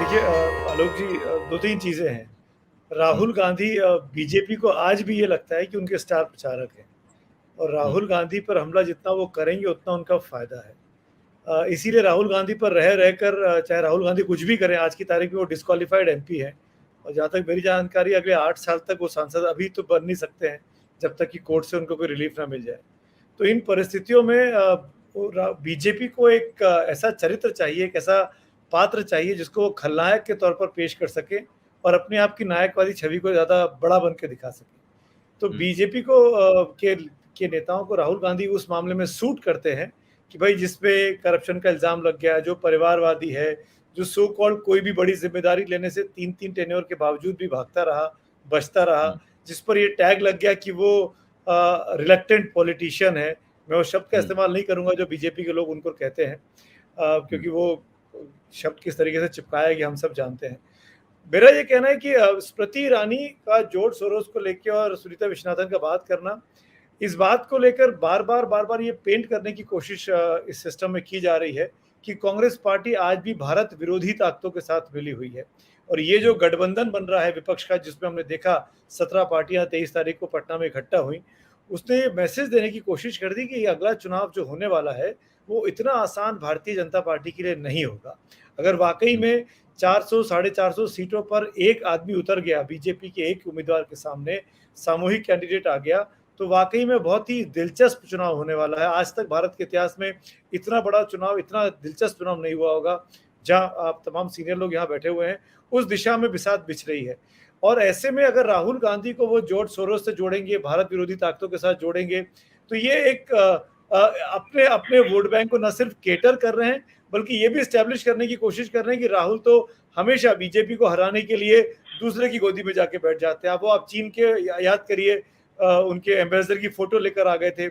देखिए आलोक जी, दो तीन चीज़ें हैं। हुँ, राहुल गांधी बीजेपी को आज भी ये लगता है कि उनके स्टार प्रचारक हैं और हुँ, राहुल गांधी पर हमला जितना वो करेंगे उतना उनका फ़ायदा है। इसीलिए राहुल गांधी पर रह रहकर चाहे राहुल गांधी कुछ भी करें, आज की तारीख में वो डिस्क्वालिफाइड एमपी हैं और जहाँ तक मेरी जानकारी अगले 8 साल तक वो सांसद अभी तो बन नहीं सकते हैं, जब तक कि कोर्ट से उनको कोई रिलीफ ना मिल जाए। तो इन परिस्थितियों में बीजेपी को एक ऐसा चरित्र चाहिए, एक ऐसा पात्र चाहिए जिसको वो खलनायक के तौर पर पेश कर सके और अपने आप की नायकवादी छवि को ज़्यादा बड़ा बन के दिखा सके। तो हुँ, बीजेपी को के नेताओं को राहुल गांधी उस मामले में सूट करते हैं कि भाई जिस पे करप्शन का इल्ज़ाम लग गया, जो परिवारवादी है, जो सो कॉल्ड कोई भी बड़ी ज़िम्मेदारी लेने से 3-3 टेन्योर के बावजूद भी भागता रहा, बचता रहा, हुँ, जिस पर ये टैग लग गया कि वो रिलक्टेंट पॉलिटिशियन है। मैं वो शब्द का हुँ, इस्तेमाल नहीं करूँगा जो बीजेपी के लोग उनको कहते हैं, हुँ, क्योंकि वो शब्द किस तरीके से चिपकाया गया हम सब जानते हैं। मेरा ये कहना है कि स्मृति ईरानी का जॉर्ज सोरोस को लेके और सुनीता विश्वनाथन का बात करना, इस बात को लेकर बार-बार ये पेंट करने की कोशिश इस सिस्टम में की जा रही है कि कांग्रेस पार्टी आज भी भारत विरोधी ताकतों के साथ मिली हुई है। और ये जो हुँ, गठबंधन बन रहा है विपक्ष का, जिसमें हमने देखा 17 पार्टियां 23 तारीख को पटना में इकट्ठा हुई, उसने ये मैसेज देने की कोशिश कर दी कि ये अगला चुनाव जो होने वाला है, वो इतना आसान भारतीय जनता पार्टी के लिए नहीं होगा। अगर वाक़ई हुँ, में 400 साढ़े 400 सीटों पर एक आदमी उतर गया, बीजेपी के एक उम्मीदवार के सामने सामूहिक कैंडिडेट आ गया, तो वाक़ई में बहुत ही दिलचस्प चुनाव होने वाला है। आज तक भारत के इतिहास में इतना बड़ा चुनाव, इतना दिलचस्प चुनाव नहीं हुआ होगा, जहाँ आप तमाम सीनियर लोग यहाँ बैठे हुए हैं, उस दिशा में बिसात बिछ रही है। और ऐसे में अगर राहुल गांधी को वो जॉर्ज सोरोस से जोड़ेंगे, भारत विरोधी ताकतों के साथ जोड़ेंगे, तो ये एक अपने अपने वोट बैंक को न सिर्फ कैटर कर रहे हैं, बल्कि ये भी एस्टैब्लिश करने की कोशिश कर रहे हैं कि राहुल तो हमेशा बीजेपी को हराने के लिए दूसरे की गोदी में जाके बैठ जाते हैं। अब वो आप चीन के याद करिए, उनके एम्बेसडर की फ़ोटो लेकर आ गए थे,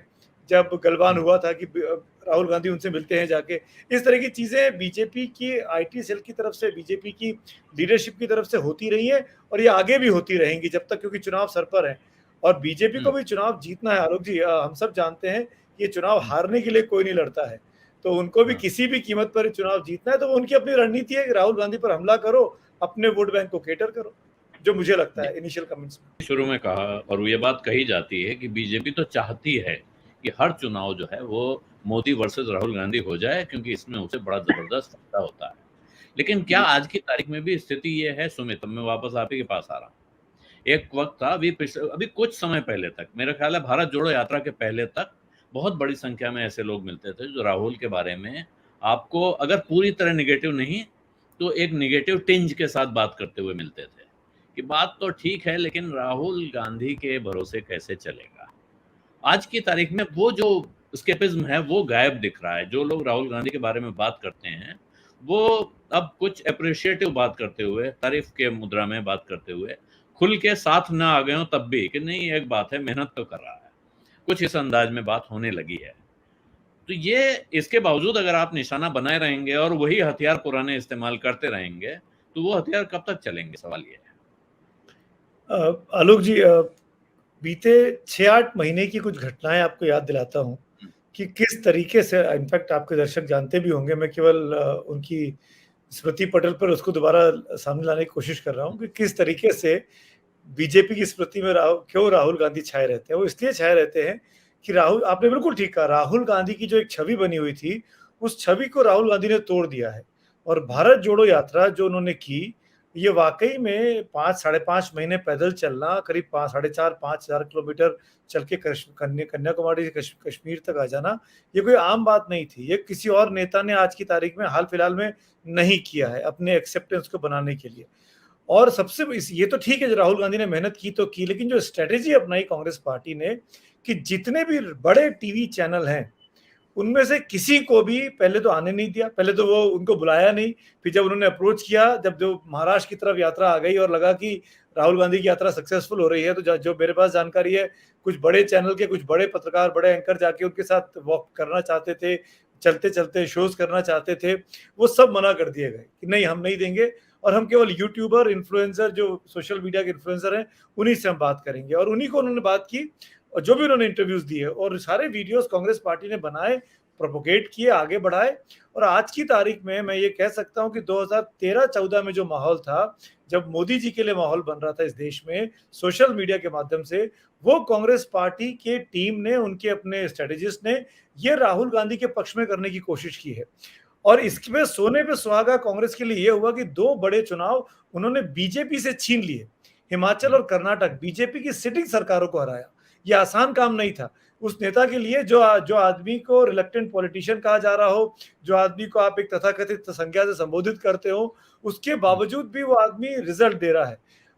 जब गलबान हुँ, हुआ था कि राहुल गांधी उनसे मिलते हैं जाके। इस तरह की चीज़ें बीजेपी की आईटी सेल की तरफ से, बीजेपी की लीडरशिप की तरफ से होती रही हैं और ये आगे भी होती रहेंगी जब तक, क्योंकि चुनाव सर पर है और बीजेपी को हुँ, भी चुनाव जीतना है आलोक जी। हम सब जानते हैं कि ये चुनाव हुँ, हारने के लिए कोई नहीं लड़ता है। तो उनको भी हाँ, किसी भी कीमत पर चुनाव जीतना है, तो वो उनकी अपनी रणनीति है कि राहुल गांधी पर हमला करो, अपने वोट बैंक को कैटर करो, जो मुझे लगता जी। है इनिशियल कमेंट्स में। शुरू में कहा और ये बात कही जाती है कि बीजेपी तो चाहती है कि हर चुनाव जो है वो मोदी वर्सेस राहुल गांधी हो जाए क्योंकि इसमें उसे बड़ा ज़बरदस्त फ़ायदा होता है। लेकिन क्या जी। आज की तारीख में भी स्थिति ये है सुमित, अब मैं वापस आप ही के पास आ रहा हूँ। एक वक़्त था अभी कुछ समय पहले तक मेरा ख़्याल है भारत जोड़ो यात्रा के पहले तक बहुत बड़ी संख्या में ऐसे लोग मिलते थे जो राहुल के बारे में आपको अगर पूरी तरह नेगेटिव नहीं, तो एक नेगेटिव टिंज के साथ बात करते हुए मिलते थे, कि बात तो ठीक है लेकिन राहुल गांधी के भरोसे कैसे चलेगा? आज की तारीख में वो जो एस्केपिज़्म है वो गायब दिख रहा है। जो लोग राहुल गांधी के बारे में बात करते हैं, वो अब कुछ एप्रिशिएटिव बात करते हुए, तारीफ़ के मुद्रा में बात करते हुए, खुल के साथ ना आ गए हों तब भी कि नहीं एक बात है, मेहनत तो कर रहा है। कुछ इस अंदाज में बात होने लगी है। तो ये इसके बावजूद अगर आप निशाना बनाए रहेंगे और वही हथियार पुराने इस्तेमाल करते रहेंगे, तो वो हथियार कब तक चलेंगे सवाल ये है। आलोक जी, बीते 6-8 महीने की कुछ घटनाएँ आपको याद दिलाता हूँ हुँ, कि किस तरीके से, इनफैक्ट आपके दर्शक जानते भी होंगे, मैं केवल उनकी स्मृति पटल पर उसको दोबारा सामने लाने की कोशिश कर रहा हुँ, हूँ कि किस तरीके से बीजेपी की स्मृति में क्यों राहुल गांधी छाए रहते हैं। वो इसलिए छाए रहते हैं कि राहुल, आपने बिल्कुल ठीक कहा, राहुल गांधी की जो एक छवि बनी हुई थी, उस छवि को राहुल गांधी ने तोड़ दिया है। और हुँ, भारत जोड़ो यात्रा जो उन्होंने की, ये वाक़ई में 5 साढ़े 5 महीने पैदल चलना, करीब 5 साढ़े 4-5 हज़ार किलोमीटर चल के कन्याकुमारी से कश्मीर तक आ जाना, ये कोई आम बात नहीं थी। ये किसी और नेता ने आज की तारीख में हाल-फिलहाल में नहीं किया है, अपने एक्सेप्टेंस को बनाने के लिए। और सबसे इस ये तो ठीक है, जो राहुल गांधी ने मेहनत की तो की, लेकिन जो स्ट्रैटेजी अपनाई कांग्रेस पार्टी ने कि जितने भी बड़े टीवी चैनल हैं, उनमें से किसी को भी पहले तो आने नहीं दिया, पहले तो वो उनको बुलाया नहीं, फिर जब उन्होंने अप्रोच किया, जब जो महाराष्ट्र की तरफ यात्रा आ गई और लगा कि राहुल गांधी की यात्रा सक्सेसफुल हो रही है, तो जो मेरे पास जानकारी है, कुछ बड़े चैनल के कुछ बड़े पत्रकार, बड़े एंकर जाके उनके साथ वॉक करना चाहते थे, चलते-चलते शोज़ करना चाहते थे, वो सब मना कर दिए गए कि नहीं, हम नहीं देंगे और हम केवल यूट्यूबर, इन्फ्लुएंसर, जो सोशल मीडिया के इन्फ्लुएंसर हैं, उन्हीं से हम बात करेंगे और उन्हीं को उन्होंने बात की और जो भी उन्होंने इंटरव्यूज़ दिए और सारे वीडियोज़ कांग्रेस पार्टी ने बनाए, प्रोपोगेट किए, आगे बढ़ाए। और आज की तारीख में मैं ये कह सकता हूँ कि 2013-14 में जो माहौल था, जब मोदी जी के लिए माहौल बन रहा था इस देश में सोशल मीडिया के माध्यम से, वो कांग्रेस पार्टी की टीम ने, उनके अपने स्ट्रेटेजिस्ट ने ये राहुल गांधी के पक्ष में करने की कोशिश की है। और इसमें सोने पे सुहागा कांग्रेस के लिए ये हुआ कि 2 बड़े चुनाव उन्होंने बीजेपी से छीन लिए। हिमाचल और कर्नाटक बीजेपी की सिटिंग सरकारों को हराया। ये आसान काम नहीं था। उस नेता के लिए जो आदमी को रिलक्टेंट पॉलिटिशियन कहा जा रहा हो, जो आदमी को आप एक तथाकथित संज्ञा से संबोधित करते हो, उसके बावजूद भी वो आदमी रिजल्ट दे रहा है।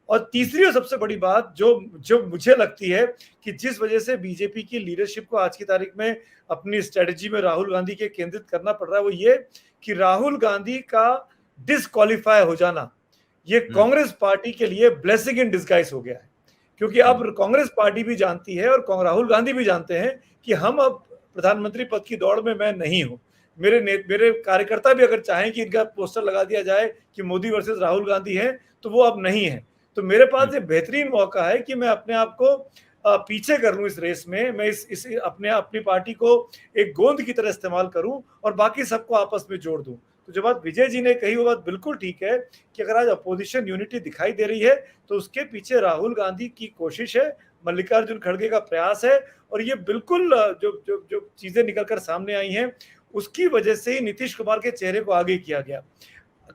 और तीसरी और सबसे बड़ी बात जो जो मुझे लगती है कि जिस वजह से बीजेपी की लीडरशिप को आज की तारीख में अपनी स्ट्रेटजी में राहुल गांधी के केंद्रित करना पड़ रहा है, वो ये कि राहुल गांधी का डिसक्वालीफाई हो जाना ये कांग्रेस पार्टी के लिए ब्लेसिंग इन डिस्गाइज हो गया है। क्योंकि अब कांग्रेस पार्टी भी जानती है और राहुल गांधी भी जानते हैं कि हम अब प्रधानमंत्री पद की दौड़ में मैं नहीं हूं। मेरे कार्यकर्ता भी अगर चाहें कि इनका पोस्टर लगा दिया जाए कि मोदी वर्सेस राहुल गांधी है, तो वो अब नहीं है। तो मेरे पास ये बेहतरीन मौका है कि मैं अपने आप को पीछे कर लूं इस रेस में। मैं इस अपनी पार्टी को एक गोंद की तरह इस्तेमाल करूं और बाकी सबको आपस में जोड़ दूं। तो जो बात विजय जी ने कही वो बात बिल्कुल ठीक है कि अगर आज अपोजिशन यूनिटी दिखाई दे रही है तो उसके पीछे राहुल गांधी की कोशिश है, मल्लिकार्जुन खड़गे का प्रयास है। और ये बिल्कुल जो जो जो चीजें निकलकर सामने आई हैं उसकी वजह से ही नीतीश कुमार के चेहरे को आगे किया गया।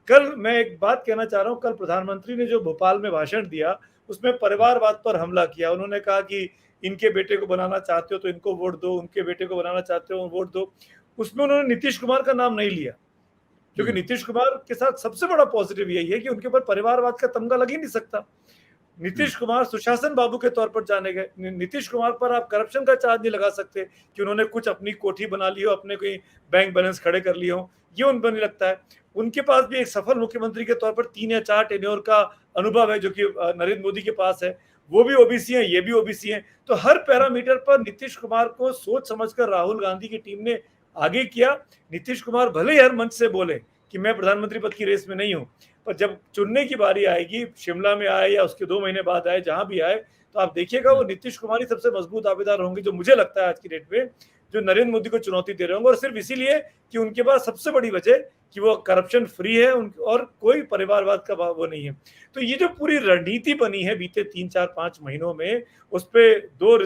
कल मैं एक बात कहना चाह रहा हूं, कल प्रधानमंत्री ने जो भोपाल में भाषण दिया उसमें परिवारवाद पर हमला किया। उन्होंने कहा कि इनके बेटे को बनाना चाहते हो तो इनको वोट दो, उनके बेटे को बनाना चाहते हो वोट दो। उसमें उन्होंने नीतीश कुमार का नाम नहीं लिया, क्योंकि नीतीश कुमार के साथ सबसे बड़ा पॉजिटिव यही है कि उनके ऊपर परिवारवाद का तमगा लग ही नहीं सकता। नीतीश कुमार सुशासन बाबू के तौर पर जाने गए। नीतीश कुमार पर आप करप्शन का चार्ज नहीं लगा सकते कि उन्होंने कुछ अपनी कोठी बना ली हो, अपने कोई बैंक बैलेंस खड़े कर लिए हो, ये उन पर नहीं लगता है। उनके पास भी एक सफल मुख्यमंत्री के तौर पर 3 या 4 टेन्योर का अनुभव है, जो कि नरेंद्र मोदी के पास है। वो भी ओबीसी है, ये भी ओबीसी है। तो हर पैरामीटर पर नीतीश कुमार को सोच समझकर राहुल गांधी की टीम ने आगे किया। नीतीश कुमार भले ही हर मंच से बोले कि मैं प्रधानमंत्री पद की रेस में नहीं हूं, पर जब चुनने की बारी आएगी, शिमला में आए या उसके 2 महीने बाद आए, जहां भी आए, तो आप देखिएगा वो नीतीश कुमार ही सबसे मजबूत दावेदार होंगे, जो मुझे लगता है आज की डेट में, जो नरेंद्र मोदी को चुनौती दे रहे होंगे। और सिर्फ इसीलिए कि उनके पास सबसे बड़ी वजह कि वो करप्शन फ्री है और कोई परिवारवाद का वो नहीं है। तो ये जो पूरी रणनीति बनी है बीते 3, 4, 5 महीनों में, उस पे 2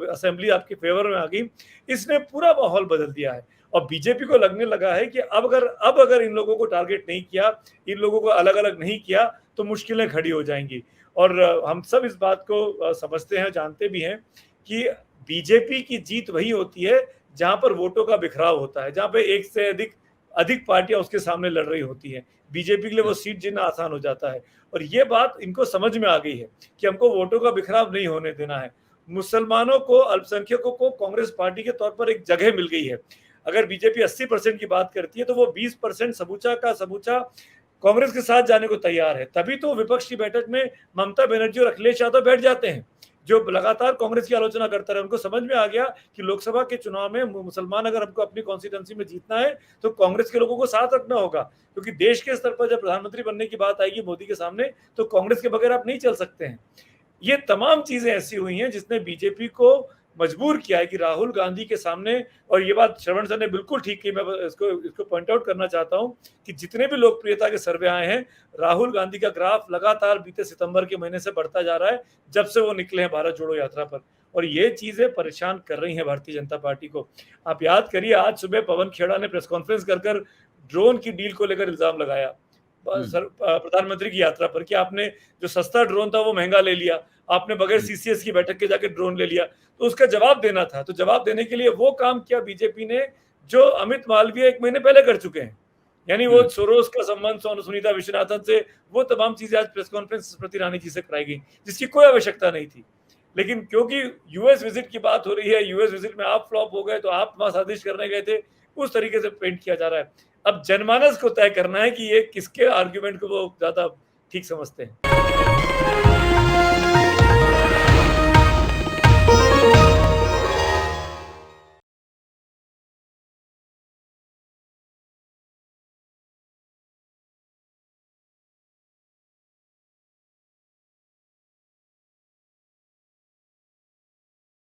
असेंबली आपके फेवर में आ गई, इसने पूरा माहौल बदल दिया है। और बीजेपी को लगने लगा है कि अब अगर इन लोगों को टारगेट नहीं किया, इन लोगों को अलग अलग नहीं किया, तो मुश्किलें खड़ी हो जाएंगी। और हम सब इस बात को समझते हैं, जानते भी हैं कि बीजेपी की जीत वही होती है जहां पर वोटों का बिखराव होता है, जहां पे एक से अधिक पार्टियां उसके सामने लड़ रही होती हैं। बीजेपी के लिए वो सीट जीतना आसान हो जाता है। और ये बात इनको समझ में आ गई है कि हमको वोटों का बिखराव नहीं होने देना है। मुसलमानों को, अल्पसंख्यकों को कांग्रेस पार्टी के तौर पर एक जगह मिल गई है। अगर बीजेपी 80% की बात करती है तो वो 20% समूचा का समूचा कांग्रेस के साथ जाने को तैयार है। तभी तो विपक्ष की बैठक में ममता बनर्जी और अखिलेश यादव बैठ जाते हैं, जो लगातार कांग्रेस की आलोचना करता रहे। उनको समझ में आ गया कि लोकसभा के चुनाव में मुसलमान अगर हमको अपनी कॉन्स्टिट्यूंसी में जीतना है तो कांग्रेस के लोगों को साथ रखना होगा, क्योंकि देश के स्तर पर जब प्रधानमंत्री बनने की बात आएगी मोदी के सामने, तो कांग्रेस के बगैर आप नहीं चल सकते हैं। ये तमाम चीजें ऐसी हुई हैं जिसने बीजेपी को मजबूर किया है कि राहुल गांधी के सामने, और ये बात श्रवण सर ने बिल्कुल ठीक की, मैं इसको पॉइंट आउट करना चाहता हूं कि जितने भी लोकप्रियता के सर्वे आए हैं, राहुल गांधी का ग्राफ लगातार बीते सितंबर के महीने से बढ़ता जा रहा है, जब से वो निकले हैं भारत जोड़ो यात्रा पर। और ये चीजें परेशान कर रही हैं भारतीय जनता पार्टी को। आप याद करिए, आज सुबह पवन खेड़ा ने प्रेस कॉन्फ्रेंस कर ड्रोन की डील को लेकर इल्जाम लगाया प्रधानमंत्री की यात्रा पर कि आपने जो सस्ता ड्रोन था वो महंगा ले लिया, आपने बगैर सीसीएस की बैठक के जाके ड्रोन ले लिया। तो उसका जवाब देना था, तो जवाब देने के लिए वो काम किया बीजेपी ने जो अमित मालवीय 1 महीने पहले कर चुके हैं। यानी वो सोरोस का संबंध सुनीता विश्वनाथन से, वो तमाम चीजें आज प्रेस कॉन्फ्रेंस स्मृति ईरानी जी से कराई गई, जिसकी कोई आवश्यकता नहीं थी। लेकिन क्योंकि यूएस विजिट की बात हो रही है, यूएस विजिट में आप फ्लॉप हो गए तो आप वहां साजिश करने गए थे, उस तरीके से पेंट किया जा रहा है। अब जनमानस को तय करना है कि ये किसके आर्ग्यूमेंट को वो ज्यादा ठीक समझते हैं।